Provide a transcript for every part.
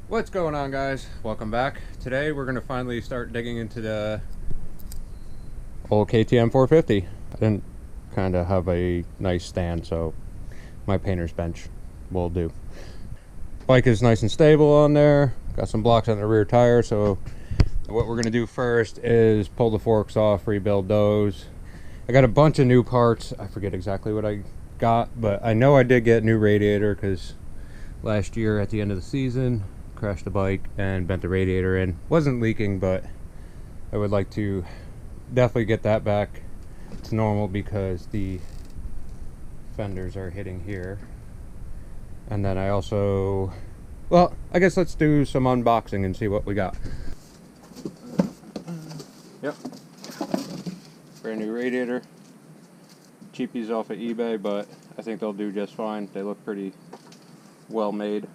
What's going on, guys? Welcome back. Today we're going to finally start digging into the old KTM 450. I didn't kind of have a nice stand, so my painter's bench will do. Bike is nice and stable on there. Got some blocks on the rear tire, so what we're going to do first is pull the forks off, rebuild those. I got a bunch of new parts. I forget exactly what I got, but I know I did get new radiator because last year at the end of the season crashed the bike and bent the radiator in. Wasn't leaking, but I would like to definitely get that back to normal because the fenders are hitting here. And then I also, well, I guess let's do some unboxing and see what we got. Yep, brand new radiator, cheapies off of eBay, but I think they'll do just fine. They look pretty well made.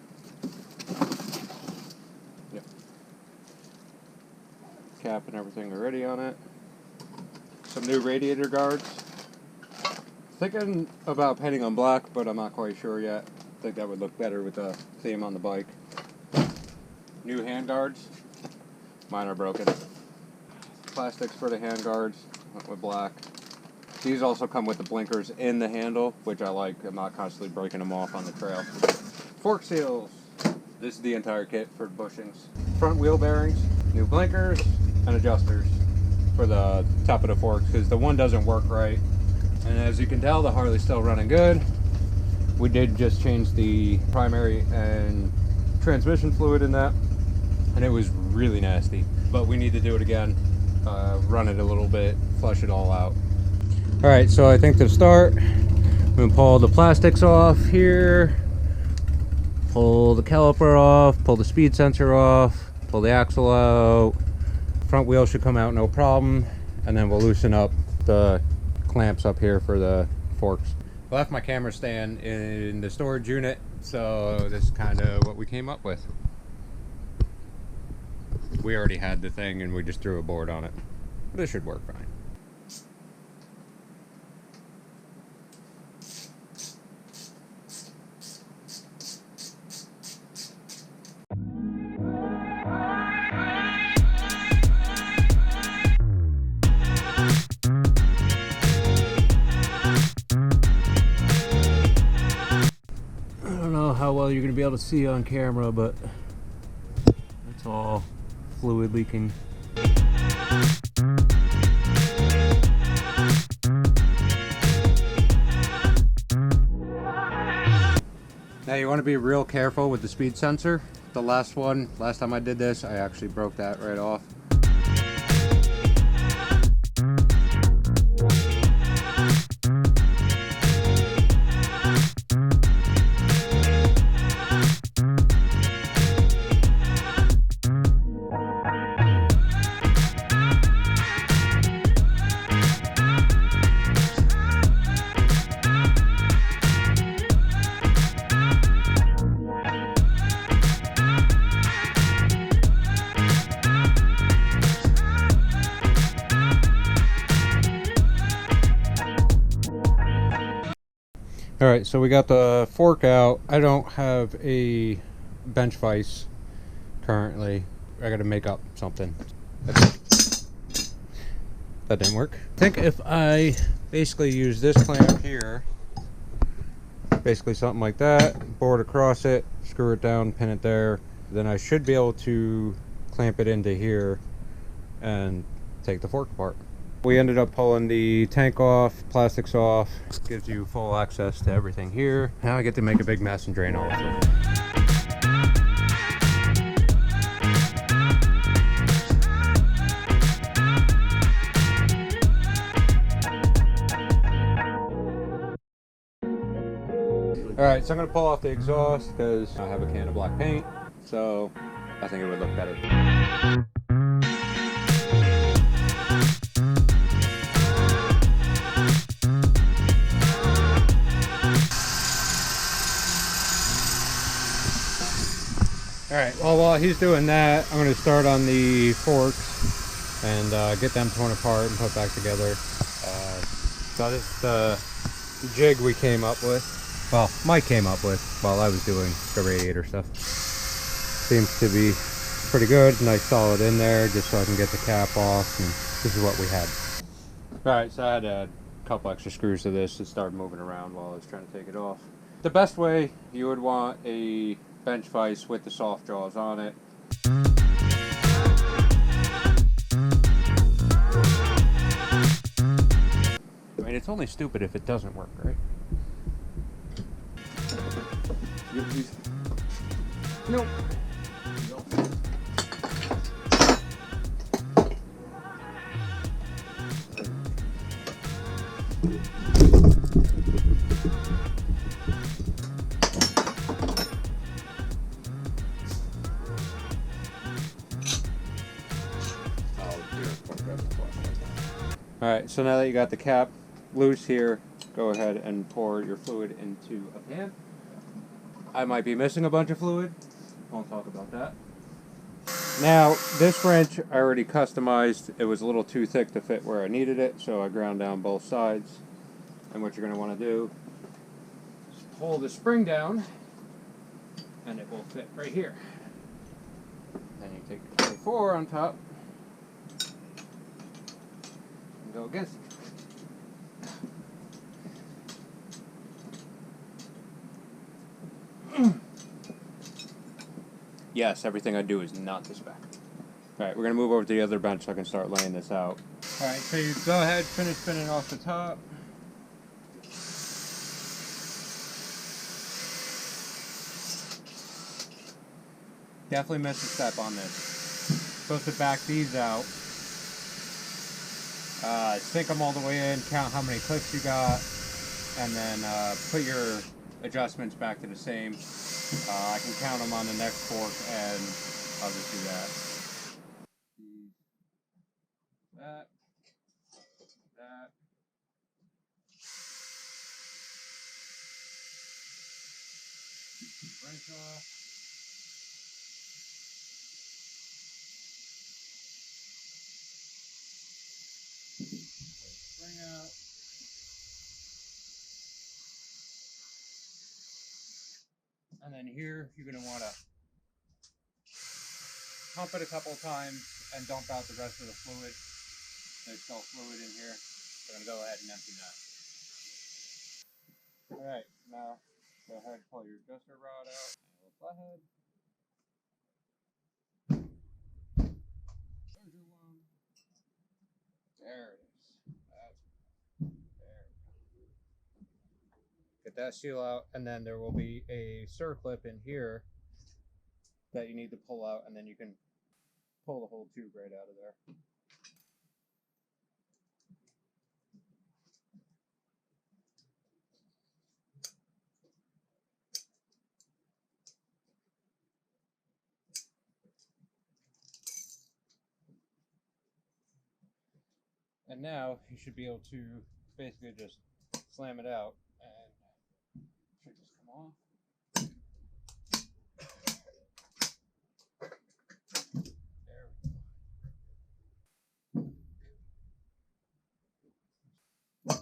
Cap and everything already on it. Some new radiator guards. Thinking about painting on black, but I'm not quite sure yet. I think that would look better with the theme on the bike. New hand guards. Mine are broken. Plastics for the hand guards. Went with black. These also come with the blinkers in the handle, which I like. I'm not constantly breaking them off on the trail. Fork seals. This is the entire kit for bushings. Front wheel bearings. New blinkers and adjusters for the top of the forks because the one doesn't work right. And as you can tell, the Harley's still running good. We did just change the primary and transmission fluid in that, and it was really nasty. But we need to do it again, run it a little bit, flush it all out. All right, so I think to start, I'm gonna pull the plastics off here, pull the caliper off, pull the speed sensor off, pull the axle out. Front wheel should come out no problem, and then we'll loosen up the clamps up here for the forks. I left my camera stand in the storage unit, so this is kind of what we came up with. We already had the thing and we just threw a board on it. This should work fine. How well you're going to be able to see on camera, but it's all fluid leaking. Now you want to be real careful with the speed sensor. The last time I did this, I actually broke that right off. Alright, so we got the fork out. I don't have a bench vise currently. I gotta make up something. That didn't work. I think if I basically use this clamp here, basically something like that, board across it, screw it down, pin it there, then I should be able to clamp it into here and take the fork apart. We ended up pulling the tank off, plastics off. Gives you full access to everything here. Now I get to make a big mess and drain all of it. Alright, so I'm going to pull off the exhaust because I have a can of black paint, so I think it would look better. Alright, well while he's doing that, I'm going to start on the forks and get them torn apart and put back together. So this is the jig we came up with. Well, Mike came up with while I was doing the radiator stuff. Seems to be pretty good, nice solid in there, just so I can get the cap off, and this is what we had. Alright, so I had to add a couple extra screws to this to start moving around while I was trying to take it off. The best way, you would want a bench vise with the soft jaws on it. I mean, it's only stupid if it doesn't work, right? Nope. Alright, so now that you got the cap loose here, go ahead and pour your fluid into a pan. I might be missing a bunch of fluid. Won't talk about that. Now, this wrench I already customized. It was a little too thick to fit where I needed it, so I ground down both sides. And what you're going to want to do is pull the spring down, and it will fit right here. Then you take your 24 on top, and go against it. Yes, everything I do is not this back. Alright, we're going to move over to the other bench so I can start laying this out. Alright, so you go ahead, finish spinning off the top. Definitely missed a step on this. Supposed to back these out. Sink them all the way in, count how many clicks you got, and then put your adjustments back to the same. I can count them on the next fork, and I'll just do that. That. Wrench off. Spring out. And then here, you're going to want to pump it a couple times and dump out the rest of the fluid. There's still fluid in here. So I'm going to go ahead and empty that. Alright, now go ahead and pull your adjuster rod out. And a little flathead. There's your one. There it is. There. Get that seal out, and then there will be a circlip in here that you need to pull out, and then you can pull the whole tube right out of there. And now you should be able to basically just slam it out, and it should just come off. There we go.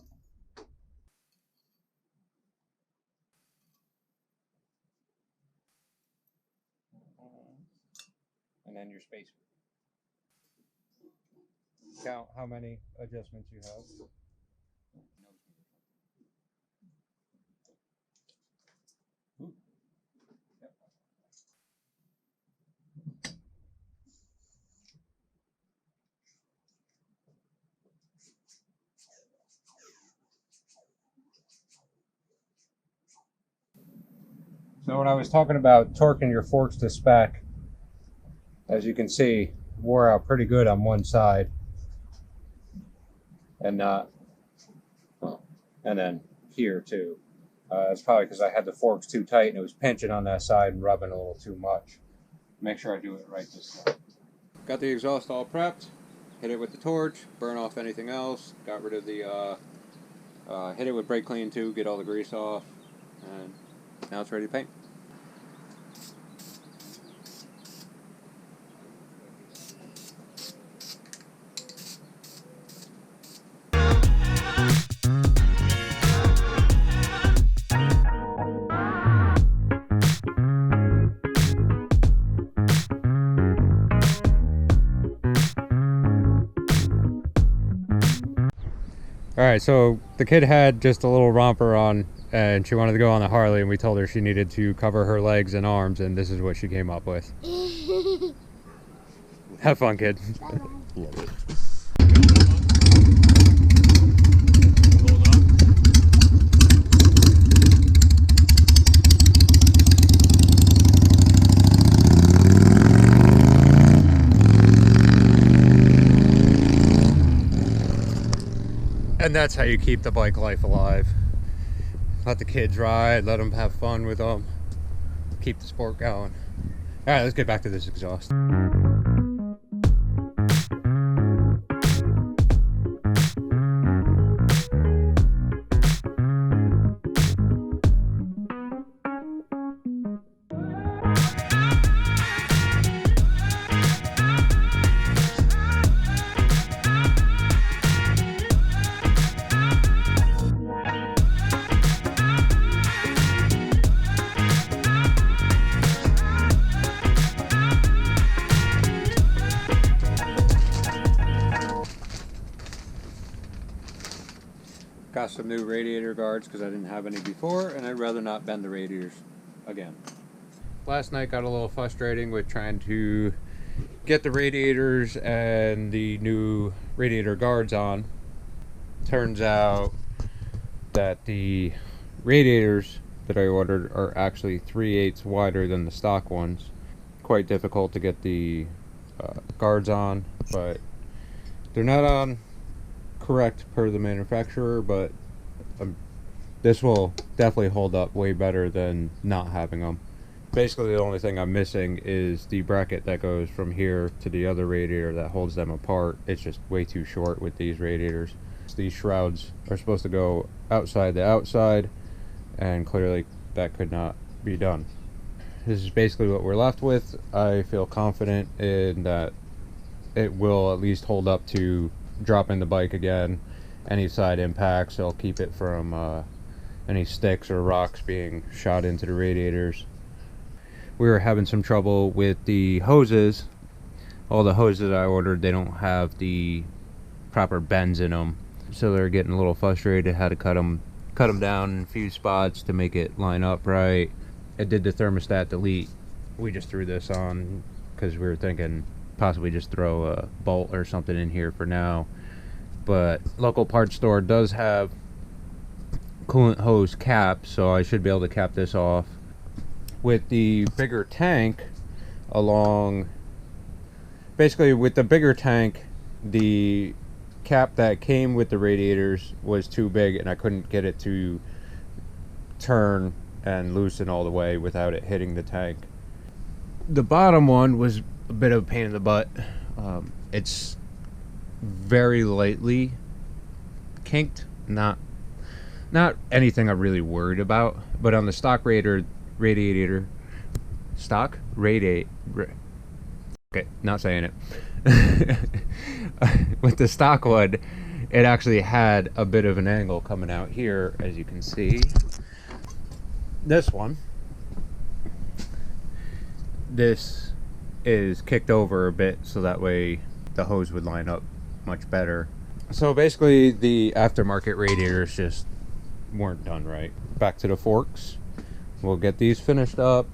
And then your spacer. Count how many adjustments you have. Ooh. Yep. So when I was talking about torquing your forks to spec, as you can see, wore out pretty good on one side. And then here too. It's probably because I had the forks too tight and it was pinching on that side and rubbing a little too much. Make sure I do it right this time. Got the exhaust all prepped. Hit it with the torch, burn off anything else. Got rid of the, hit it with brake clean too, get all the grease off. And now it's ready to paint. Alright, so the kid had just a little romper on and she wanted to go on the Harley, and we told her she needed to cover her legs and arms, and this is what she came up with. Have fun, kid. Love it. And that's how you keep the bike life alive. Let the kids ride, let them have fun with them, keep the sport going. All right, let's get back to this exhaust. Got some new radiator guards because I didn't have any before, and I'd rather not bend the radiators again. Last night got a little frustrating with trying to get the radiators and the new radiator guards on. Turns out that the radiators that I ordered are actually 3/8 wider than the stock ones. Quite difficult to get the guards on, but they're not on correct per the manufacturer, but this will definitely hold up way better than not having them. Basically the only thing I'm missing is the bracket that goes from here to the other radiator that holds them apart. It's just way too short with these radiators. These shrouds are supposed to go outside the outside, and clearly that could not be done. This is basically what we're left with. I feel confident in that it will at least hold up to dropping the bike again. Any side impacts, it'll keep it from any sticks or rocks being shot into the radiators. We were having some trouble with the hoses. All the hoses I ordered, they don't have the proper bends in them, so they're getting a little frustrated. Had to cut them down in a few spots to make it line up right. It did the thermostat delete. We just threw this on because we were thinking possibly just throw a bolt or something in here for now, but local parts store does have coolant hose caps, so I should be able to cap this off. With the bigger tank along, basically with the bigger tank, the cap that came with the radiators was too big and I couldn't get it to turn and loosen all the way without it hitting the tank. The bottom one was a bit of a pain in the butt. It's very lightly kinked, not anything I'm really worried about, but on the stock radiator, okay, not saying it. With the stock one, it actually had a bit of an angle coming out here, as you can see. This one, this is kicked over a bit so that way the hose would line up much better. So basically the aftermarket radiators just weren't done right. Back to the forks. We'll get these finished up,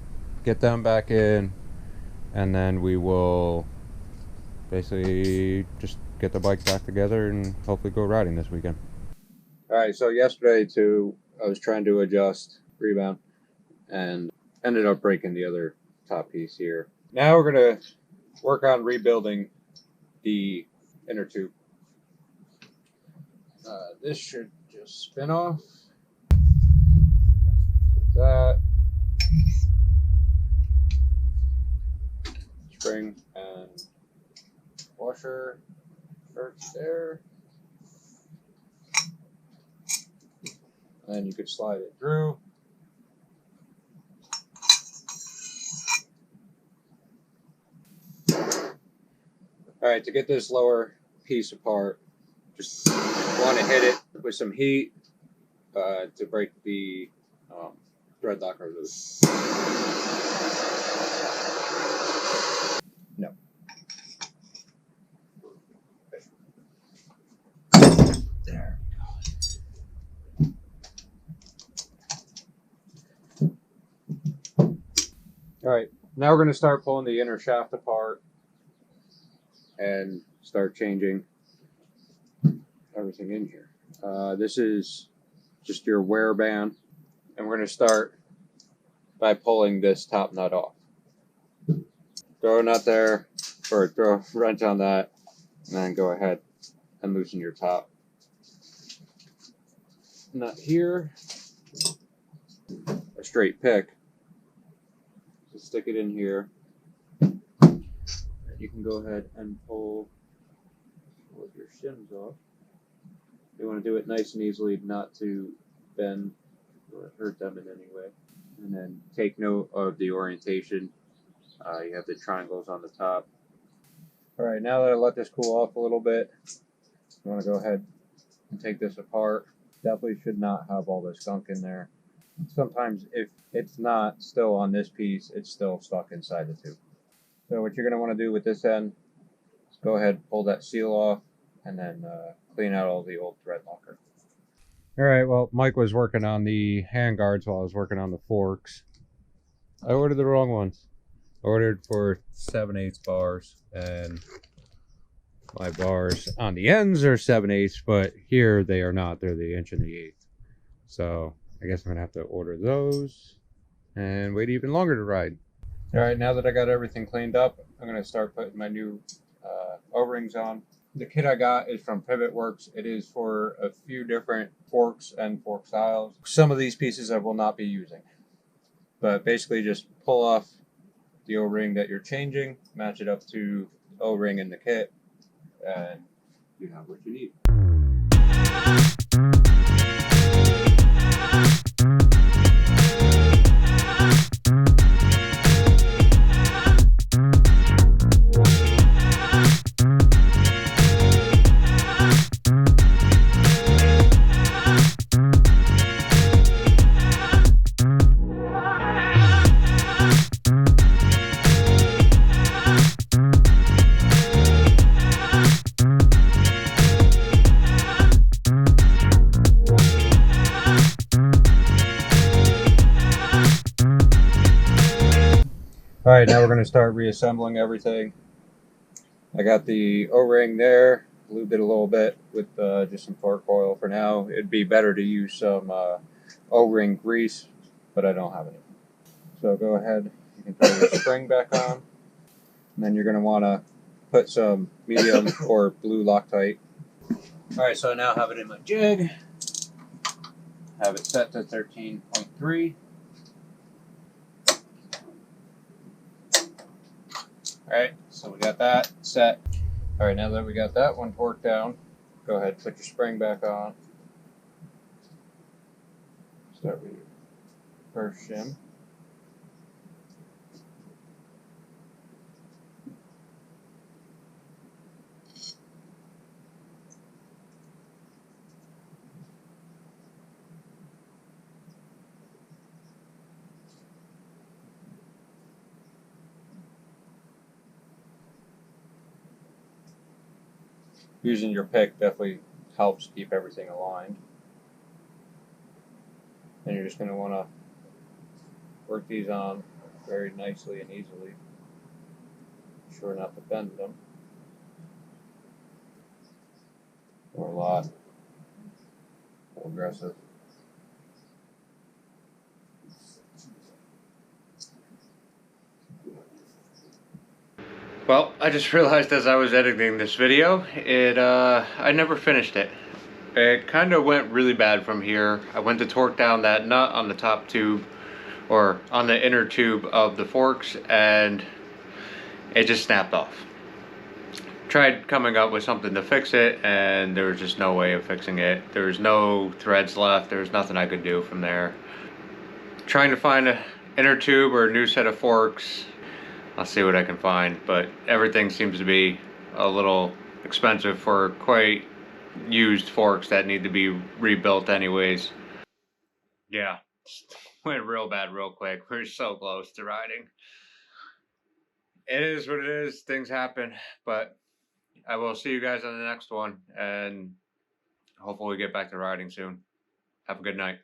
get them back in, and then we will basically just get the bike back together and hopefully go riding this weekend. Alright, so yesterday I was trying to adjust rebound and ended up breaking the other top piece here. Now we're going to work on rebuilding the inner tube. This should just spin off. That. Spring and washer starts there. And then you could slide it through. Alright, to get this lower piece apart, just want to hit it with some heat to break the thread locker loose. No. There we go. Alright, now we're going to start pulling the inner shaft apart and start changing everything in here. This is just your wear band, and we're going to start by pulling this top nut off. Throw a nut there, or throw a wrench on that, and then go ahead and loosen your top nut here. A straight pick. So stick it in here. You can go ahead and pull your shims off. You want to do it nice and easily, not to bend or hurt them in any way. And then take note of the orientation. You have the triangles on the top. Alright, now that I let this cool off a little bit, you want to go ahead and take this apart. Definitely should not have all this gunk in there. Sometimes if it's not still on this piece, it's still stuck inside the tube. So what you're going to want to do with this end is go ahead, pull that seal off, and then clean out all the old thread locker. Alright, well, Mike was working on the hand guards while I was working on the forks. I ordered the wrong ones. I ordered for 7/8 bars, and my bars on the ends are 7/8, but here they are not. They're the 1 1/8. So I guess I'm gonna have to order those and wait even longer to ride. All right, now that I got everything cleaned up, I'm gonna start putting my new O-rings on. The kit I got is from Pivot Works. It is for a few different forks and fork styles. Some of these pieces I will not be using, but basically just pull off the O-ring that you're changing, match it up to the O-ring in the kit, and you have what you need. All right, now we're going to start reassembling everything. I got the O-ring there, lubed it a little bit with just some fork oil for now. It'd be better to use some O-ring grease, but I don't have any. So go ahead, you can throw your spring back on, and then you're going to want to put some medium or blue Loctite. All right, so I now have it in my jig. Have it set to 13.3. Alright, so we got that set. Alright, now that we got that one torqued down, go ahead and put your spring back on. Start with your first shim. Using your pick definitely helps keep everything aligned. And you're just going to want to work these on very nicely and easily. Be sure not to bend them or a lot aggressive. Well, I just realized as I was editing this video, I never finished it. It kind of went really bad from here. I went to torque down that nut on the top tube, or on the inner tube of the forks, and it just snapped off. Tried coming up with something to fix it, and there was just no way of fixing it. There was no threads left. There was nothing I could do from there. Trying to find an inner tube or a new set of forks. I'll see what I can find, but everything seems to be a little expensive for quite used forks that need to be rebuilt anyways. Yeah, went real bad real quick. We're so close to riding. It is what it is. Things happen, but I will see you guys on the next one, and hopefully we get back to riding soon. Have a good night.